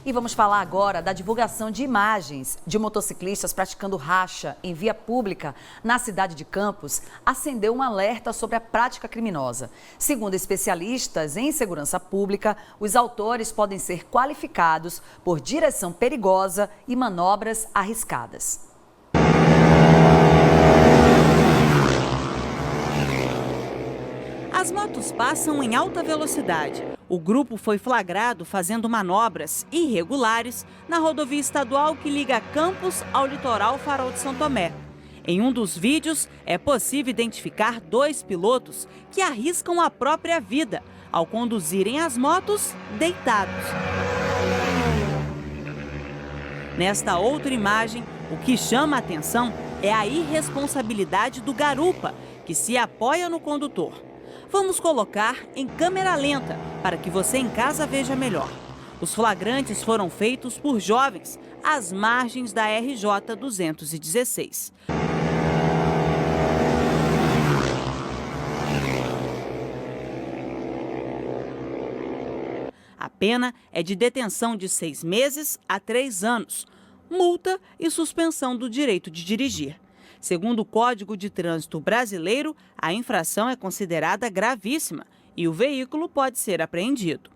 E vamos falar agora da divulgação de imagens de motociclistas praticando racha em via pública na cidade de Campos. Acendeu um alerta sobre a prática criminosa. Segundo especialistas em segurança pública, os autores podem ser qualificados por direção perigosa e manobras arriscadas. As motos passam em alta velocidade. O grupo foi flagrado fazendo manobras irregulares na rodovia estadual que liga Campos ao litoral Farol de São Tomé. Em um dos vídeos, é possível identificar 2 pilotos que arriscam a própria vida ao conduzirem as motos deitados. Nesta outra imagem, o que chama a atenção é a irresponsabilidade do garupa, que se apoia no condutor. Vamos colocar em câmera lenta para que você em casa veja melhor. Os flagrantes foram feitos por jovens às margens da RJ 216. A pena é de detenção de 6 meses a 3 anos, multa e suspensão do direito de dirigir. Segundo o Código de Trânsito Brasileiro, a infração é considerada gravíssima e o veículo pode ser apreendido.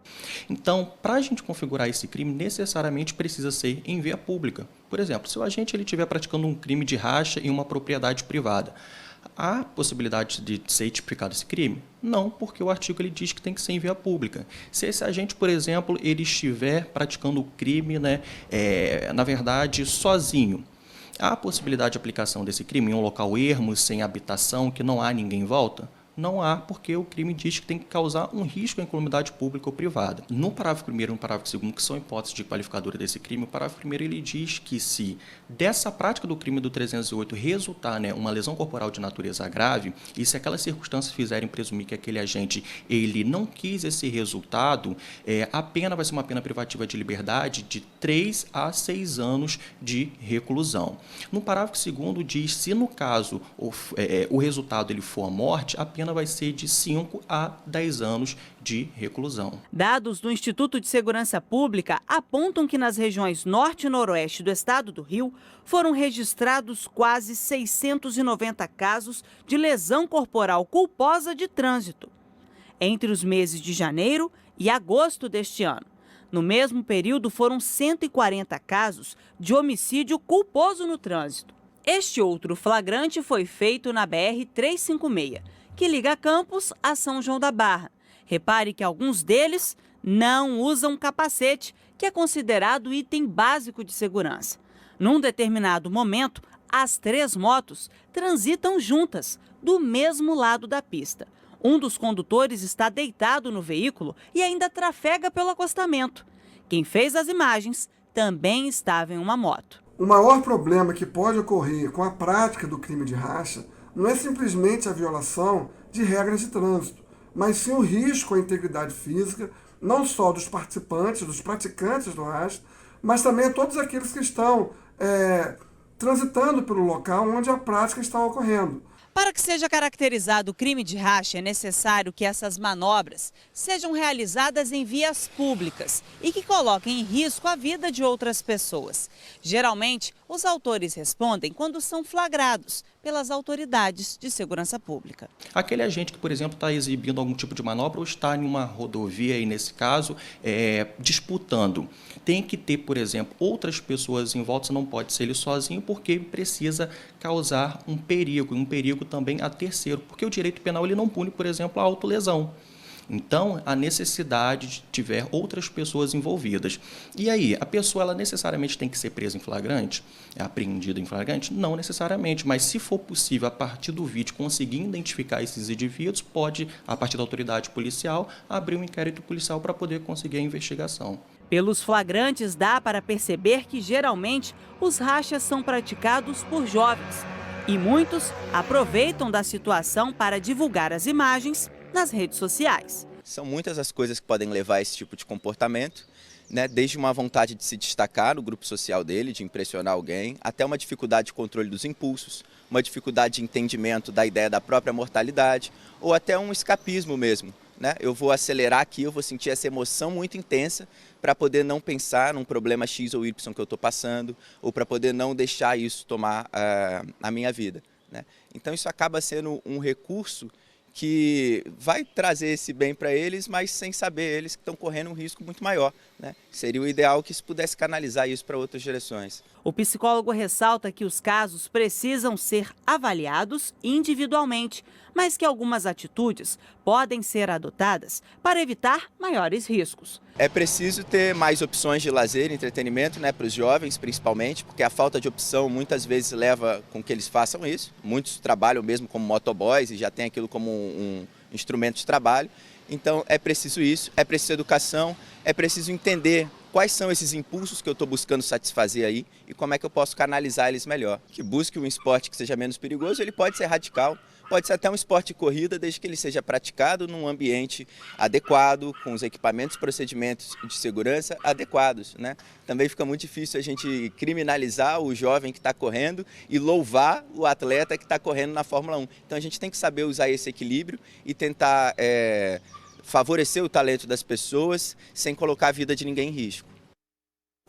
Então, para a gente configurar esse crime, necessariamente precisa ser em via pública. Por exemplo, se o agente estiver praticando um crime de racha em uma propriedade privada, há possibilidade de ser tipificado esse crime? Não, porque o artigo ele diz que tem que ser em via pública. Se esse agente, por exemplo, ele estiver praticando o crime, na verdade, sozinho, há possibilidade de aplicação desse crime em um local ermo, sem habitação, que não há ninguém em volta? Não há, porque o crime diz que tem que causar um risco à incolumidade pública ou privada. No parágrafo 1º e no parágrafo 2º, que são hipóteses de qualificadora desse crime, o parágrafo 1º ele diz que se dessa prática do crime do 308 resultar uma lesão corporal de natureza grave, e se aquelas circunstâncias fizerem presumir que aquele agente ele não quis esse resultado, a pena vai ser uma pena privativa de liberdade de 3 a 6 anos de reclusão. No parágrafo 2º diz, se no caso o resultado ele for a morte, a pena vai ser de 5 a 10 anos de reclusão. Dados do Instituto de Segurança Pública apontam que nas regiões norte e noroeste do estado do Rio foram registrados quase 690 casos de lesão corporal culposa de trânsito entre os meses de janeiro e agosto deste ano. No mesmo período, foram 140 casos de homicídio culposo no trânsito. Este outro flagrante foi feito na BR-356, que liga Campos a São João da Barra. Repare que alguns deles não usam capacete, que é considerado item básico de segurança. Num determinado momento, as 3 motos transitam juntas, do mesmo lado da pista. Um dos condutores está deitado no veículo e ainda trafega pelo acostamento. Quem fez as imagens também estava em uma moto. O maior problema que pode ocorrer com a prática do crime de racha não é simplesmente a violação de regras de trânsito, mas sim o risco à integridade física, não só dos participantes, dos praticantes do racha, mas também a todos aqueles que estão transitando pelo local onde a prática está ocorrendo. Para que seja caracterizado o crime de racha, é necessário que essas manobras sejam realizadas em vias públicas e que coloquem em risco a vida de outras pessoas. Geralmente, os autores respondem quando são flagrados pelas autoridades de segurança pública. Aquele agente que, por exemplo, está exibindo algum tipo de manobra ou está em uma rodovia e, nesse caso, disputando, tem que ter, por exemplo, outras pessoas em volta, não pode ser ele sozinho, porque precisa causar um perigo também a terceiro, porque o direito penal ele não pune, por exemplo, a autolesão. Então, a necessidade de tiver outras pessoas envolvidas. E aí, a pessoa ela necessariamente tem que ser presa em flagrante? É apreendida em flagrante? Não necessariamente, mas se for possível, a partir do vídeo, conseguir identificar esses indivíduos, pode, a partir da autoridade policial, abrir um inquérito policial para poder conseguir a investigação. Pelos flagrantes, dá para perceber que, geralmente, os rachas são praticados por jovens. E muitos aproveitam da situação para divulgar as imagens nas redes sociais. São muitas as coisas que podem levar a esse tipo de comportamento, desde uma vontade de se destacar no grupo social dele, de impressionar alguém, até uma dificuldade de controle dos impulsos, uma dificuldade de entendimento da ideia da própria mortalidade, ou até um escapismo mesmo, né? Eu vou acelerar aqui, eu vou sentir essa emoção muito intensa para poder não pensar num problema X ou Y que eu estou passando, ou para poder não deixar isso tomar a minha vida, né? Então isso acaba sendo um recurso que vai trazer esse bem para eles, mas sem saber eles que estão correndo um risco muito maior, né? Seria o ideal que se pudesse canalizar isso para outras direções. O psicólogo ressalta que os casos precisam ser avaliados individualmente, mas que algumas atitudes podem ser adotadas para evitar maiores riscos. É preciso ter mais opções de lazer e entretenimento, né, para os jovens principalmente, porque a falta de opção muitas vezes leva com que eles façam isso. Muitos trabalham mesmo como motoboys e já tem aquilo como um instrumento de trabalho. Então é preciso isso, é preciso educação, é preciso entender quais são esses impulsos que eu estou buscando satisfazer aí e como é que eu posso canalizar eles melhor. Que busque um esporte que seja menos perigoso, ele pode ser radical, pode ser até um esporte de corrida, desde que ele seja praticado num ambiente adequado, com os equipamentos e procedimentos de segurança adequados, né? Também fica muito difícil a gente criminalizar o jovem que está correndo e louvar o atleta que está correndo na Fórmula 1. Então a gente tem que saber usar esse equilíbrio e tentar favorecer o talento das pessoas sem colocar a vida de ninguém em risco.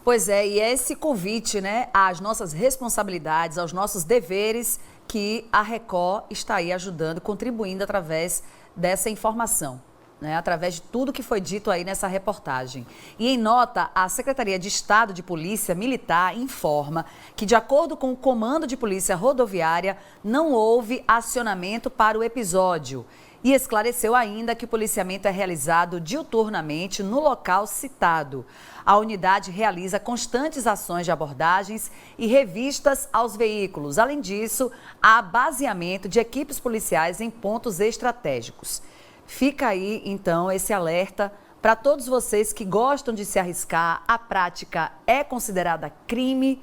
Pois é, e é esse convite, né, às nossas responsabilidades, aos nossos deveres, que a Record está aí ajudando, contribuindo através dessa informação, né, através de tudo que foi dito aí nessa reportagem. E em nota, a Secretaria de Estado de Polícia Militar informa que, de acordo com o Comando de Polícia Rodoviária, não houve acionamento para o episódio. E esclareceu ainda que o policiamento é realizado diuturnamente no local citado. A unidade realiza constantes ações de abordagens e revistas aos veículos. Além disso, há baseamento de equipes policiais em pontos estratégicos. Fica aí, então, esse alerta para todos vocês que gostam de se arriscar. A prática é considerada crime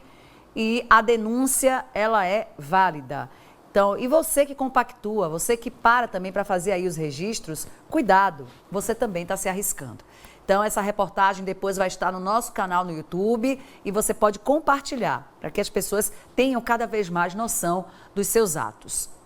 e a denúncia, ela é válida. Então, e você que compactua, você que para também para fazer aí os registros, cuidado, você também está se arriscando. Então, essa reportagem depois vai estar no nosso canal no YouTube e você pode compartilhar para que as pessoas tenham cada vez mais noção dos seus atos.